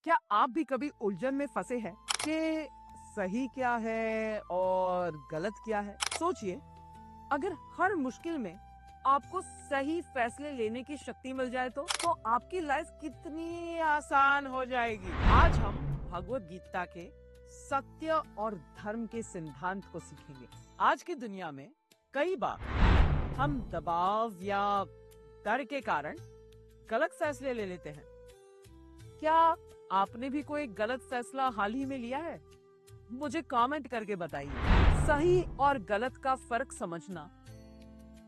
क्या आप भी कभी उलझन में फंसे हैं कि सही क्या है और गलत क्या है? सोचिए, अगर हर मुश्किल में आपको सही फैसले लेने की शक्ति मिल जाए तो आपकी लाइफ कितनी आसान हो जाएगी। आज हम भगवत गीता के सत्य और धर्म के सिद्धांत को सीखेंगे। आज की दुनिया में कई बार हम दबाव या डर के कारण गलत फैसले ले लेते हैं। क्या आपने भी कोई गलत फैसला हाल ही में लिया है? मुझे कमेंट करके बताइए। सही और गलत का फर्क समझना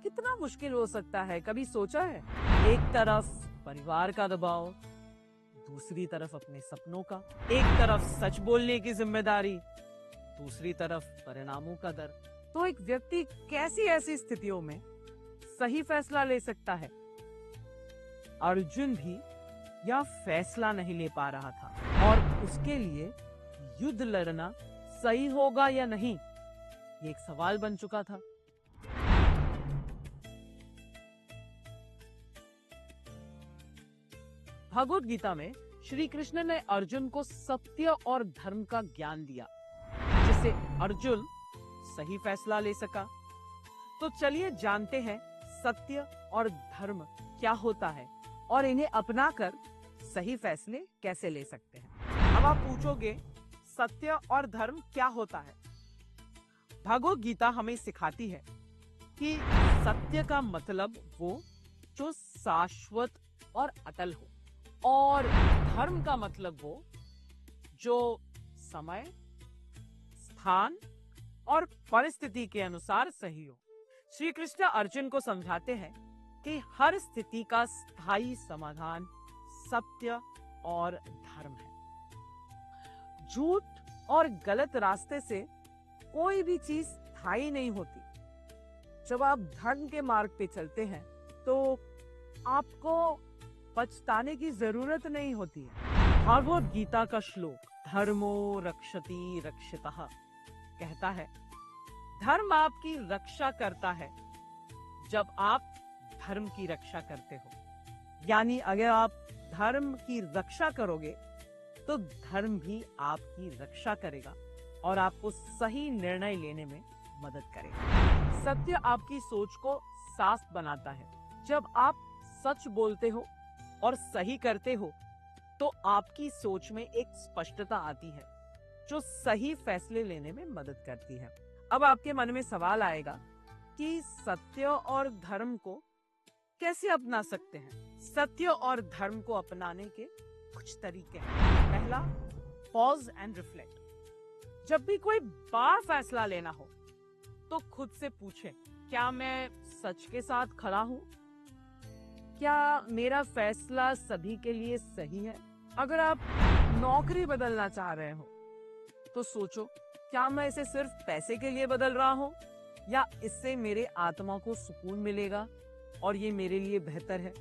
कितना मुश्किल हो सकता है, कभी सोचा है? एक तरफ परिवार का दबाव, दूसरी तरफ अपने सपनों का, एक तरफ सच बोलने की जिम्मेदारी, दूसरी तरफ परिणामों का डर। तो एक व्यक्ति कैसी ऐसी स्थितियों में सही फैसला ले सकता है? अर्जुन भी यह फैसला नहीं ले पा रहा था और उसके लिए युद्ध लड़ना सही होगा या नहीं, ये एक सवाल बन चुका था। भगवत गीता में श्री कृष्ण ने अर्जुन को सत्य और धर्म का ज्ञान दिया, जिससे अर्जुन सही फैसला ले सका। तो चलिए जानते हैं सत्य और धर्म क्या होता है और इन्हें अपनाकर सही फैसले कैसे ले सकते हैं। अब आप पूछोगे, सत्य और धर्म क्या होता है? भगवत गीता हमें सिखाती है कि सत्य का मतलब वो जो शाश्वत और अटल हो, और धर्म का मतलब वो जो समय, स्थान और परिस्थिति के अनुसार सही हो। श्री कृष्ण अर्जुन को समझाते हैं कि हर स्थिति का स्थायी समाधान सत्य और धर्म है। झूठ और गलत रास्ते से कोई भी चीज स्थायी नहीं होती। जब आप धर्म के मार्ग पे चलते हैं तो आपको पछताने की जरूरत नहीं होती है। भगवत गीता का श्लोक धर्मो रक्षति रक्षितः कहता है, धर्म आपकी रक्षा करता है जब आप धर्म की रक्षा करते हो। यानी अगर आप धर्म की रक्षा करोगे तो धर्म भी आपकी रक्षा करेगा और आपको सही निर्णय लेने में मदद करेगा। सत्य आपकी सोच को साफ बनाता है। जब आप सच बोलते हो और सही करते हो तो आपकी सोच में एक स्पष्टता आती है जो सही फैसले लेने में मदद करती है। अब आपके मन में सवाल आएगा कि सत्य और धर्म को कैसे अपना सकते हैं? सत्य और धर्म को अपनाने के कुछ तरीके हैं। पहला, पॉज एंड रिफ्लेक्ट। जब भी कोई बड़ा फैसला लेना हो तो खुद से पूछें, क्या मैं सच के साथ खड़ा हूं? क्या मेरा फैसला सभी के लिए सही है? अगर आप नौकरी बदलना चाह रहे हो तो सोचो, क्या मैं इसे सिर्फ पैसे के लिए बदल रहा हूं या इससे मेरे आत्मा को सुकून मिलेगा और ये मेरे लिए बेहतर है?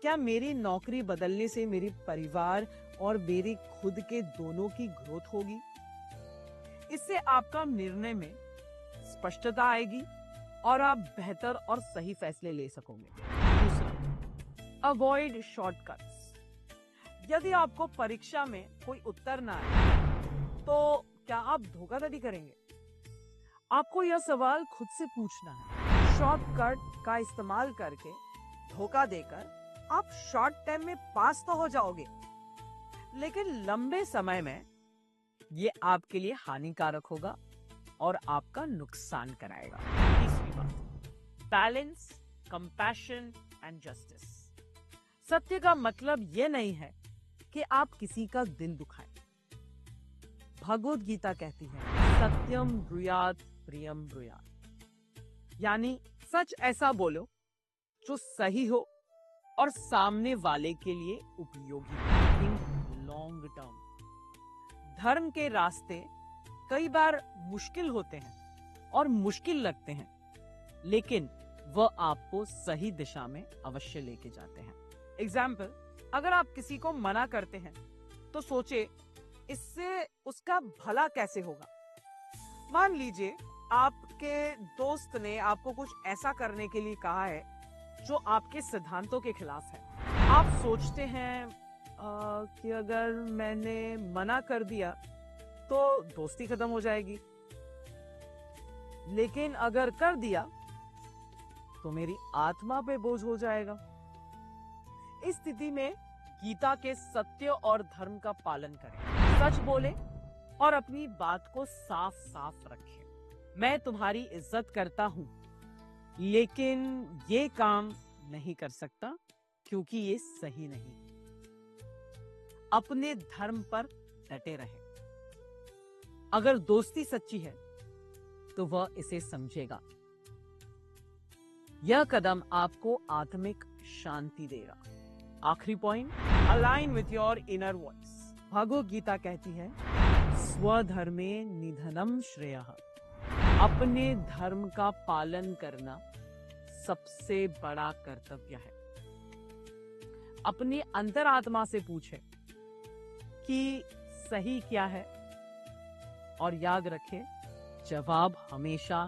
क्या मेरी नौकरी बदलने से मेरे परिवार और मेरे खुद के दोनों की ग्रोथ होगी? इससे आपका निर्णय में स्पष्टता आएगी और आप बेहतर और सही फैसले ले सकोगे। दूसरा, अवॉइड शॉर्टकट्स। यदि आपको परीक्षा में कोई उत्तर ना आए तो क्या आप धोखाधड़ी करेंगे? आपको यह सवाल खुद से पूछना है। शॉर्टकट का इस्तेमाल करके धोखा देकर आप शॉर्ट टाइम में पास तो हो जाओगे, लेकिन लंबे समय में ये आपके लिए हानिकारक होगा और आपका नुकसान कराएगा। तीसरी बात, बैलेंस, कंपैशन एंड जस्टिस। सत्य का मतलब यह नहीं है कि आप किसी का दिल दुखाएं। भगवत गीता कहती है, सत्यम ब्रूयात प्रियम ब्रूयात। यानी सच ऐसा बोलो जो सही हो और सामने वाले के लिए उपयोगी। Think long term. धर्म के रास्ते कई बार मुश्किल होते हैं और मुश्किल लगते हैं, लेकिन वह आपको सही दिशा में अवश्य लेके जाते हैं। एग्जाम्पल, अगर आप किसी को मना करते हैं तो सोचे, इससे उसका भला कैसे होगा? मान लीजिए आपके दोस्त ने आपको कुछ ऐसा करने के लिए कहा है जो आपके सिद्धांतों के खिलाफ है। आप सोचते हैं, कि अगर मैंने मना कर दिया तो दोस्ती खत्म हो जाएगी, लेकिन अगर कर दिया तो मेरी आत्मा पे बोझ हो जाएगा। इस स्थिति में गीता के सत्य और धर्म का पालन करें, सच बोले और अपनी बात को साफ साफ रखें। मैं तुम्हारी इज्जत करता हूं, लेकिन ये काम नहीं कर सकता क्योंकि ये सही नहीं। अपने धर्म पर डटे रहे। अगर दोस्ती सच्ची है तो वह इसे समझेगा। यह कदम आपको आत्मिक शांति देगा। आखिरी point, align with your inner voice. Bhagavad Gita कहती है, स्वधर्मे निधनम श्रेयः। अपने धर्म का पालन करना सबसे बड़ा कर्तव्य है। अपनी अंतरात्मा से पूछे कि सही क्या है और याद रखें, जवाब हमेशा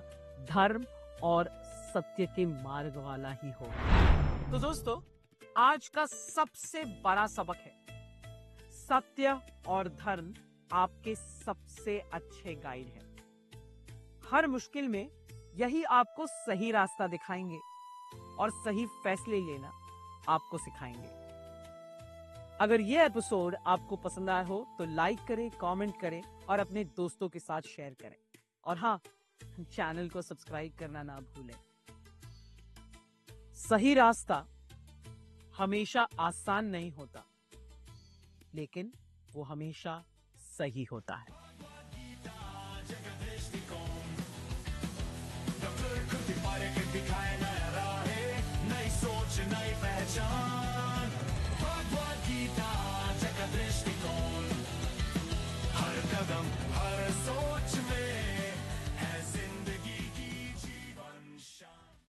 धर्म और सत्य के मार्ग वाला ही होगा। तो दोस्तों, आज का सबसे बड़ा सबक है, सत्य और धर्म आपके सबसे अच्छे गाइड हैं। हर मुश्किल में यही आपको सही रास्ता दिखाएंगे और सही फैसले लेना आपको सिखाएंगे। अगर ये एपिसोड आपको पसंद आया हो तो लाइक करें, कमेंट करें और अपने दोस्तों के साथ शेयर करें। और हाँ, चैनल को सब्सक्राइब करना ना भूलें। सही रास्ता हमेशा आसान नहीं होता, लेकिन वो हमेशा सही होता है।